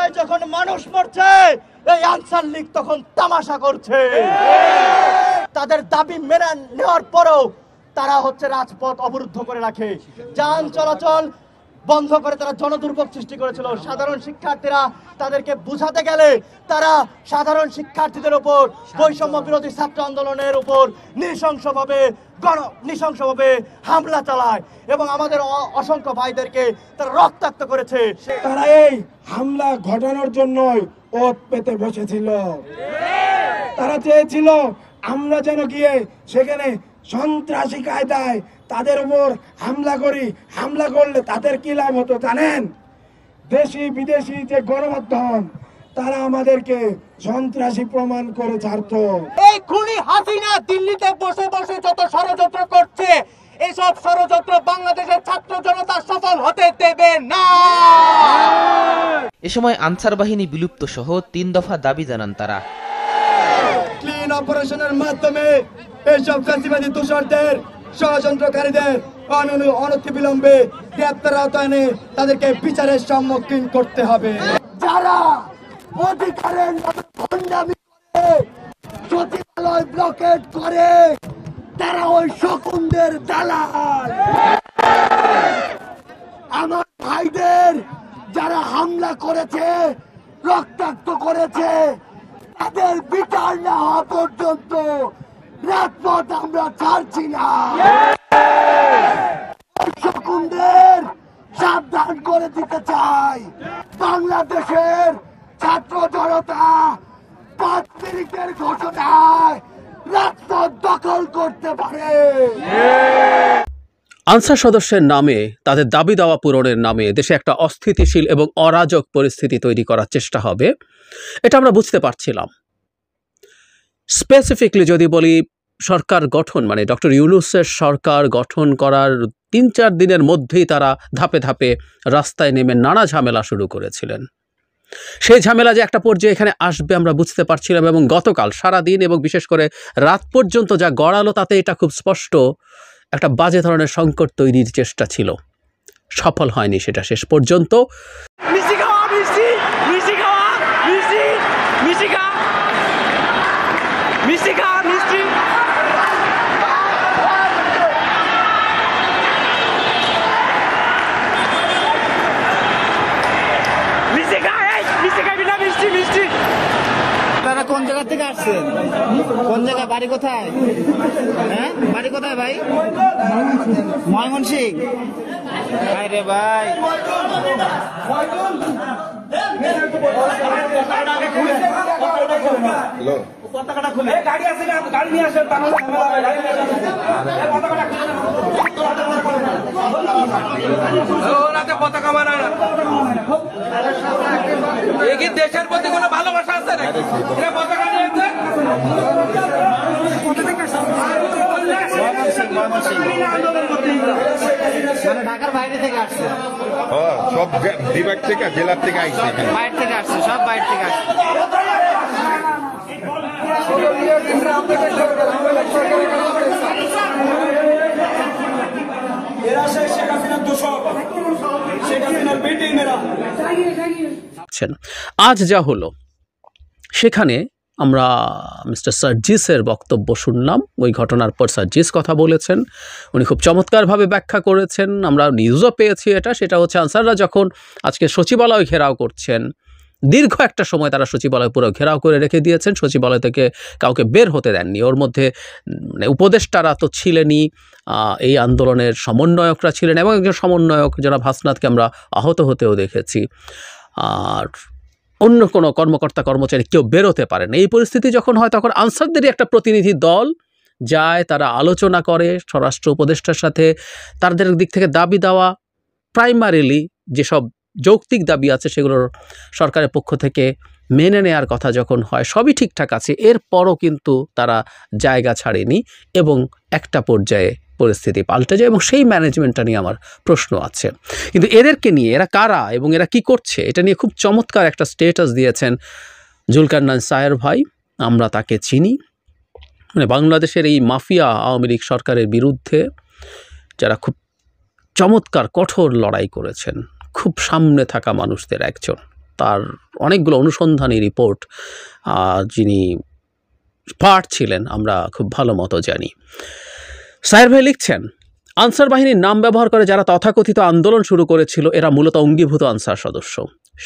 জায়গায় যখন মানুষ মরছে এই আনসার লীগ তখন তামাশা করছে। তাদের দাবি মেনে নেওয়ার পরেও তারা রাজপথ অবরুদ্ধ করে রাখে, যান চলাচল বন্ধ করে তারা জনদুর্ভোগ সৃষ্টি করেছিল। সাধারণ শিক্ষার্থীরা তাদেরকে বুঝাতে গেলে তারা সাধারণ শিক্ষার্থীদের উপর বৈষম্য বিরোধী ছাত্র আন্দোলনের উপর নৃশংসভাবে হামলা চালায় এবং আমাদের অসংখ্য ভাইদেরকে তারা রক্তাক্ত করেছে। তারা এই হামলা ঘটানোর জন্যই ওত পেতে বসেছিল। তারা চেয়েছিল আমরা যেন গিয়ে সেখানে সন্ত্রাসী কায়দায় তাদের উপর হামলা করি। হামলা করলে তাদের কি লাভ হতো জানেন? দেশি বিদেশি যে গণমাধ্যম তারা আমাদেরকে সন্ত্রাসী প্রমাণ করে ছাড়তো। এই খুনি হাসিনা দিল্লিতে বসে বসে যত ষড়যন্ত্র করছে, এসব ষড়যন্ত্র বাংলাদেশের ছাত্র জনতা সফল হতে দেবে না। এ সময় আনসার বাহিনী বিলুপ্ত সহ 3 দফা দাবি জানান তারা। ক্লিন অপারেশনের মাধ্যমে এইসব ফ্যাসিবাদী দূষণদের ষড়যন্ত্রকারীদের অনতিবিলম্বে গ্রেপ্তার আওতায় এনে তাদেরকে বিচারের সম্মুখীন করতে হবে। যারা অধিকারের নামে ভণ্ডামি করে সচিবালয় ব্লকেট করে তারা ওই শকুনদের দালাল। আমার ভাইদের যারা হামলা করেছে, রক্তাক্ত করেছে, তাদের বিচার না হওয়া পর্যন্ত রাজপথ আমরা ছাড়ছি না। শকুনদের সাবধান করে দিতে চাই, বাংলাদেশের ছাত্র জনতা 5 মিনিটের ঘোষণায় রাজপথ দখল করতে পারে। আনসার সদস্যের নামে, তাদের দাবি দাওয়া পূরণের নামে দেশে একটা অস্থিতিশীল এবং অরাজক পরিস্থিতি তৈরি করার চেষ্টা হবে, এটা আমরা বুঝতে পারছিলাম। স্পেসিফিকলি যদি বলি, সরকার গঠন মানে ডক্টর ইউনূসের সরকার গঠন করার 3-4 দিনের মধ্যেই তারা ধাপে ধাপে রাস্তায় নেমে নানা ঝামেলা শুরু করেছিলেন। সেই ঝামেলা যে একটা পর্যায়ে এখানে আসবে আমরা বুঝতে পারছিলাম, এবং গতকাল সারাদিন এবং বিশেষ করে রাত পর্যন্ত যা গড়ালো তাতে এটা খুব স্পষ্ট একটা বাজে ধরনের সংকট তৈরির চেষ্টা ছিল। সফল হয়নি সেটা শেষ পর্যন্ত। কোন জায়গা থেকে আসছেন? কোন জায়গা? বাড়ি কোথায়? হ্যাঁ, বাড়ি কোথায় ভাই? ময়মনসিংহ। রে ভাই, পতাকাটা খুলে গাড়ি আছে না, গাড়ি নিয়ে আসেন। পতাকা মানায় না, দেশের প্রতি কোনো ভালোবাসা আছে না? পতাকা নিয়েছে ঢাকার বাইরে থেকে আসছে, সব বিভাগ থেকে, জেলার থেকে আসছে, বাইরে থেকে আসছে, সব বাইরে থেকে আসছে। আজ যা হলো সেখানে আমরা মিস্টার সার্জিসের বক্তব্য শুনলাম। ওই ঘটনার পর সার্জিস কথা বলেছেন, উনি খুব চমৎকারভাবে ব্যাখ্যা করেছেন। আমরা নিউজও পেয়েছি সেটা হচ্ছে আনসাররা যখন আজকে সচিবালয় ঘেরাও করছেন, দীর্ঘ একটা সময় তারা সচিবালয় পুরো ঘেরাও করে রেখে দিয়েছেন, সচিবালয় থেকে কাউকে বের হতে দেননি। ওর মধ্যে উপদেষ্টারা তো ছিলেনই, এই আন্দোলনের সমন্বয়করা ছিলেন, এবং একজন সমন্বয়ক জনাব হাসনাতকে আমরা আহত হতেও দেখেছি। আর অন্য কোনো কর্মকর্তা কর্মচারী কেউ বেরোতে পারেন। এই পরিস্থিতি যখন হয় তখন আনসারদেরই একটা প্রতিনিধি দল যায়, তারা আলোচনা করে স্বরাষ্ট্র উপদেষ্টার সাথে। তাদের দিক থেকে দাবি দেওয়া প্রাইমারিলি যেসব যৌক্তিক দাবি আছে সেগুলোর সরকারের পক্ষ থেকে মেনে নেয়ার কথা যখন হয়, সবই ঠিকঠাক আছে। এরপরও কিন্তু তারা জায়গা ছাড়েনি এবং একটা পর্যায়ে পরিস্থিতি পাল্টে যায়, এবং সেই ম্যানেজমেন্টটা নিয়ে আমার প্রশ্ন আছে। কিন্তু এদেরকে নিয়ে, এরা কারা এবং এরা কি করছে, এটা নিয়ে খুব চমৎকার একটা স্টেটাস দিয়েছেন জুলকারনাইন সায়ের ভাই। আমরা তাকে চিনি, মানে বাংলাদেশের এই মাফিয়া আওয়ামী লীগ সরকারের বিরুদ্ধে যারা খুব চমৎকার কঠোর লড়াই করেছেন, খুব সামনে থাকা মানুষদের একজন। তার অনেকগুলো অনুসন্ধানী রিপোর্ট যিনি পার্ট ছিলেন আমরা খুব ভালো মতো জানি। সাহের ভাই লিখছেন, আনসার বাহিনীর নাম ব্যবহার করে যারা তথাকথিত আন্দোলন শুরু করেছিল এরা মূলত অঙ্গীভূত আনসার সদস্য।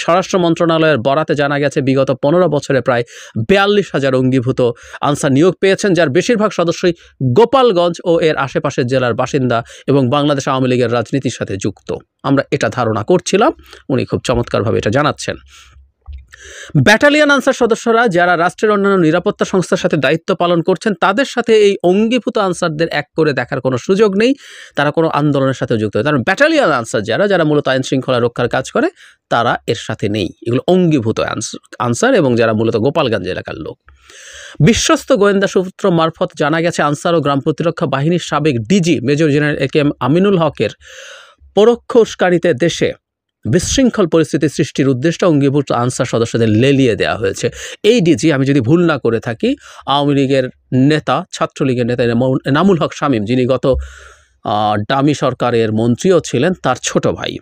স্বরাষ্ট্র মন্ত্রণালয়ের বরাতে জানা গেছে বিগত 15 বছরে প্রায় 42,000 অঙ্গীভূত আনসার নিয়োগ পেয়েছেন, যার বেশিরভাগ সদস্যই গোপালগঞ্জ ও এর আশেপাশের জেলার বাসিন্দা এবং বাংলাদেশ আওয়ামী লীগের রাজনীতির সাথে যুক্ত। আমরা এটা ধারণা করছিলাম, উনি খুব চমৎকারভাবে এটা জানাচ্ছেন। ব্যাটালিয়ন আনসার সদস্যরা যারা রাষ্ট্রের অন্যান্য নিরাপত্তা সংস্থার সাথে দায়িত্ব পালন করছেন তাদের সাথে এই অঙ্গীভূত আনসারদের এক করে দেখার কোনো সুযোগ নেই, তারা কোনো আন্দোলনের সাথে যুক্ত হয়। কারণ ব্যাটালিয়ন আনসার যারা মূলত আইন শৃঙ্খলা রক্ষার কাজ করে তারা এর সাথে নেই, এগুলো অঙ্গীভূত আনসার এবং যারা মূলত গোপালগঞ্জ এলাকার লোক। বিশ্বস্ত গোয়েন্দা সূত্র মারফত জানা গেছে আনসার ও গ্রাম প্রতিরক্ষা বাহিনীর সাবেক DG major general AKM Aminul হকের পরোক্ষ উস্কানিতে দেশে বিশৃঙ্খল পরিস্থিতি সৃষ্টির উদ্দেশ্যে অঙ্গীভূত আনসার সদস্যদের লেলিয়ে দেওয়া হয়েছে। এই ডিজি, আমি যদি ভুল না করে থাকি, আওয়ামী লীগের নেতা, ছাত্রলীগের নেতা এনামুল হক শামীম, যিনি গত ডামি সরকারের মন্ত্রীও ছিলেন, তার ছোট ভাই।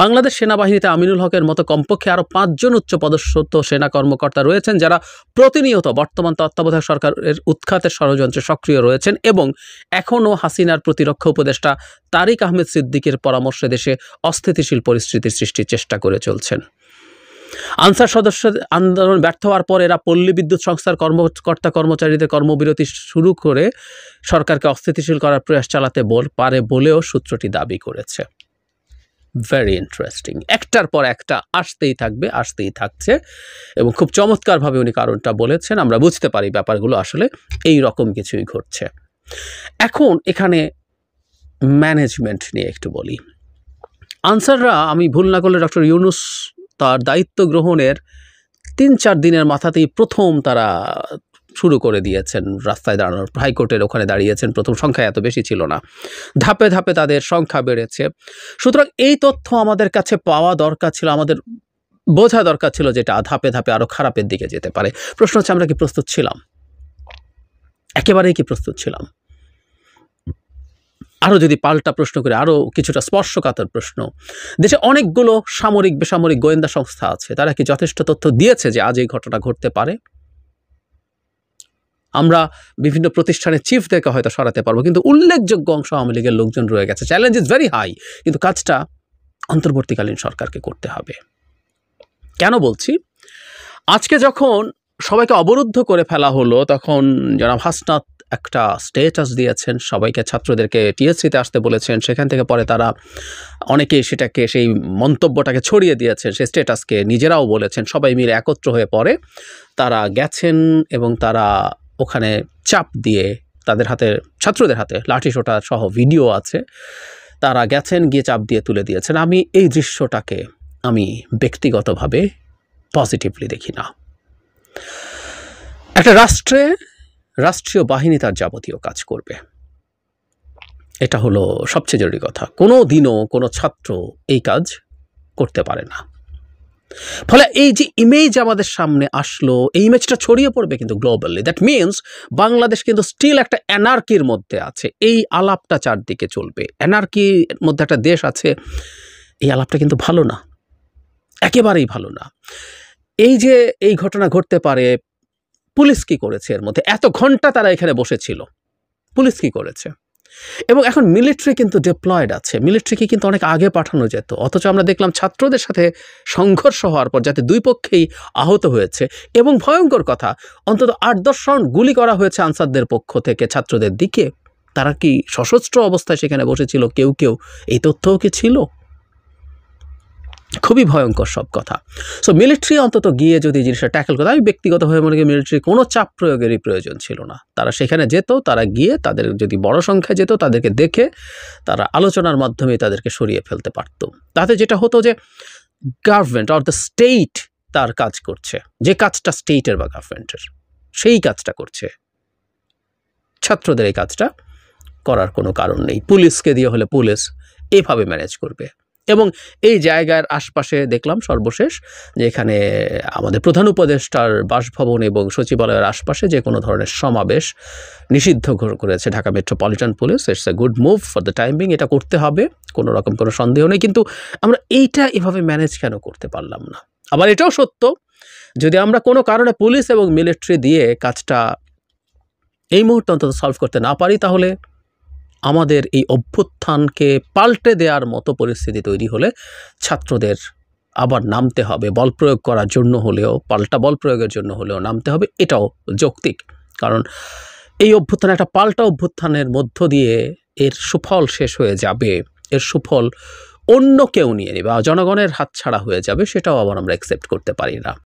বাংলাদেশ সেনাবাহিনীতে আমিনুল হকের মতো কমপক্ষে আরও 5 জন উচ্চপদস্থ সেনা কর্মকর্তা রয়েছেন যারা প্রতিনিয়ত বর্তমান তত্ত্বাবধায়ক সরকারের উৎখাতের ষড়যন্ত্রে সক্রিয় রয়েছেন এবং এখনও হাসিনার প্রতিরক্ষা উপদেষ্টা তারিক আহমেদ সিদ্দিকের পরামর্শে দেশে অস্থিতিশীল পরিস্থিতির সৃষ্টির চেষ্টা করে চলছেন। আনসার সদস্য আন্দোলন ব্যর্থ হওয়ার পর এরা পল্লী বিদ্যুৎ সংস্থার কর্মকর্তা কর্মচারীদের কর্মবিরতি শুরু করে সরকারকে অস্থিতিশীল করার প্রয়াস চালাতে পারে বলেও সূত্রটি দাবি করেছে। ভেরি ইন্টারেস্টিং, একটার পর একটা আসতেই থাকছে এবং খুব চমৎকারভাবে উনি কারণটা বলেছেন। আমরা বুঝতে পারি ব্যাপারগুলো আসলে এই রকম কিছুই ঘটছে। এখন এখানে ম্যানেজমেন্ট নিয়ে একটু বলি। আনসাররা, আমি ভুল না করলে ডক্টর ইউনূস তার দায়িত্ব গ্রহণের 3-4 দিনের মাথাতেই প্রথম তারা শুরু করে দিয়েছেন রাস্তায় দাঁড়ানোর। হাইকোর্টের ওখানে দাঁড়িয়েছেন, প্রথম সংখ্যা এত বেশি ছিল না, ধাপে ধাপে তাদের সংখ্যা বেড়েছে। সুতরাং এই তথ্য আমাদের কাছে পাওয়া দরকার ছিল, আমাদের বোঝা দরকার ছিল যেটা ধাপে ধাপে আরো খারাপের দিকে যেতে পারে। প্রশ্ন হচ্ছে, আমরা কি প্রস্তুত ছিলাম? একেবারেই কি প্রস্তুত ছিলাম? আরও যদি পাল্টা প্রশ্ন করে, আরও কিছুটা স্পর্শকাতর প্রশ্ন, দেশে অনেকগুলো সামরিক বেসামরিক গোয়েন্দা সংস্থা আছে, তারা কি যথেষ্ট তথ্য দিয়েছে যে আজ এই ঘটনা ঘটতে পারে? আমরা বিভিন্ন প্রতিষ্ঠানের চিফদেরকে হয়তো সরাতে পারবো, কিন্তু উল্লেখযোগ্য অংশ আওয়ামী লীগের লোকজন রয়ে গেছে। চ্যালেঞ্জ ইজ ভেরি হাই, কিন্তু কাজটা অন্তর্বর্তীকালীন সরকারকে করতে হবে। কেন বলছি? আজকে যখন সবাইকে অবরুদ্ধ করে ফেলা হলো, তখন জনাব হাসনাত একটা স্টেটাস দিয়েছেন, সবাইকে ছাত্রদেরকে টিএসসিতে আসতে বলেছেন, সেখান থেকে পরে তারা অনেকেই সেটাকে, সেই মন্তব্যটাকে ছড়িয়ে দিয়েছেন, সেই স্টেটাসকে নিজেরাও বলেছেন। সবাই মিলে একত্র হয়ে পরে তারা গেছেন এবং তারা ওখানে চাপ দিয়ে, তাদের হাতে, ছাত্রদের হাতে লাঠিসোঁটা সহ ভিডিও আছে, তারা গেছেন, গিয়ে চাপ দিয়ে তুলে দিয়েছেন। আমি এই দৃশ্যটাকে আমি ব্যক্তিগতভাবে পজিটিভলি দেখি না। একটা রাষ্ট্রীয় বাহিনী তার যাবতীয় কাজ করবে, এটা হলো সবচেয়ে জরুরি কথা। কোনো দিনও কোনো ছাত্র এই কাজ করতে পারে না। ফলে এই যে ইমেজ আমাদের সামনে আসলো, এই ইমেজটা ছড়িয়ে পড়বে কিন্তু গ্লোবালি। দ্যাট মিনস বাংলাদেশ কিন্তু স্টিল একটা অ্যানার্কির মধ্যে আছে। এই আলাপটা চারদিকে চলবে, অ্যানার্কির মধ্যে একটা দেশ আছে, এই আলাপটা কিন্তু ভালো না, একেবারেই ভালো না। এই যে এই ঘটনা ঘটতে পারে, পুলিশ কি করেছে এর মধ্যে? এত ঘন্টা তারা এখানে বসেছিল, পুলিশ কি করেছে? এবং এখন মিলিটারি কিন্তু ডিপ্লয়েড আছে, মিলিটারিকে কিন্তু অনেক আগে পাঠানো যেত। অথচ আমরা দেখলাম ছাত্রদের সাথে সংঘর্ষ হওয়ার পর যাতে দুই পক্ষেই আহত হয়েছে, এবং ভয়ঙ্কর কথা, অন্তত 8-10 রাউন্ড গুলি করা হয়েছে আনসারদের পক্ষ থেকে ছাত্রদের দিকে। তারা কি সশস্ত্র অবস্থায় সেখানে বসেছিল? কেউ এই তথ্যও কি ছিল? খুবই ভয়ঙ্কর সব কথা। সো মিলিটারি অন্তত গিয়ে যদি জিনিসটা ট্যাকল করে, আমি ব্যক্তিগতভাবে মনে করি মিলিটারি কোনো চাপ প্রয়োগেরই প্রয়োজন ছিল না। তারা সেখানে যেত, তারা গিয়ে তাদের যদি বড় সংখ্যায় যেত, তাদেরকে দেখে তারা আলোচনার মাধ্যমে তাদেরকে সরিয়ে ফেলতে পারত। তাতে যেটা হতো যে গভর্নমেন্ট অর দ্য স্টেট তার কাজ করছে, যে কাজটা স্টেটের বা গভর্নমেন্টের, সেই কাজটা করছে। ছাত্রদের এই কাজটা করার কোনো কারণ নেই। পুলিশকে দিয়ে হলে পুলিশ এভাবে ম্যানেজ করবে, এবং এই জায়গার আশপাশে দেখলাম সর্বশেষ যে এখানে আমাদের প্রধান উপদেষ্টার বাসভবন এবং সচিবালয়ের আশপাশে যে কোনো ধরনের সমাবেশ নিষিদ্ধ করেছে Dhaka metropolitan police. It's a good move for the time being, এটা করতে হবে, কোনো রকম কোনো সন্দেহ নেই। কিন্তু আমরা এইটা এভাবে ম্যানেজ কেন করতে পারলাম না? আবার এটাও সত্য, যদি আমরা কোনো কারণে পুলিশ এবং মিলিটারি দিয়ে কাজটা এই মুহূর্তে অন্তত সলভ করতে না পারি, তাহলে আমাদের এই অভ্যুত্থানকে পাল্টে দেওয়ার মতো পরিস্থিতি তৈরি হলে ছাত্রদের আবার নামতে হবে, বল প্রয়োগ করার জন্য হলেও, পাল্টা বল প্রয়োগের জন্য হলেও নামতে হবে। এটাও যৌক্তিক, কারণ এই অভ্যুত্থান একটা পাল্টা অভ্যুত্থানের মধ্য দিয়ে এর সুফল শেষ হয়ে যাবে, এর সুফল অন্য কেউ নিয়ে নেবে, জনগণের হাতছাড়া হয়ে যাবে, সেটাও আবার আমরা অ্যাকসেপ্ট করতে পারি না।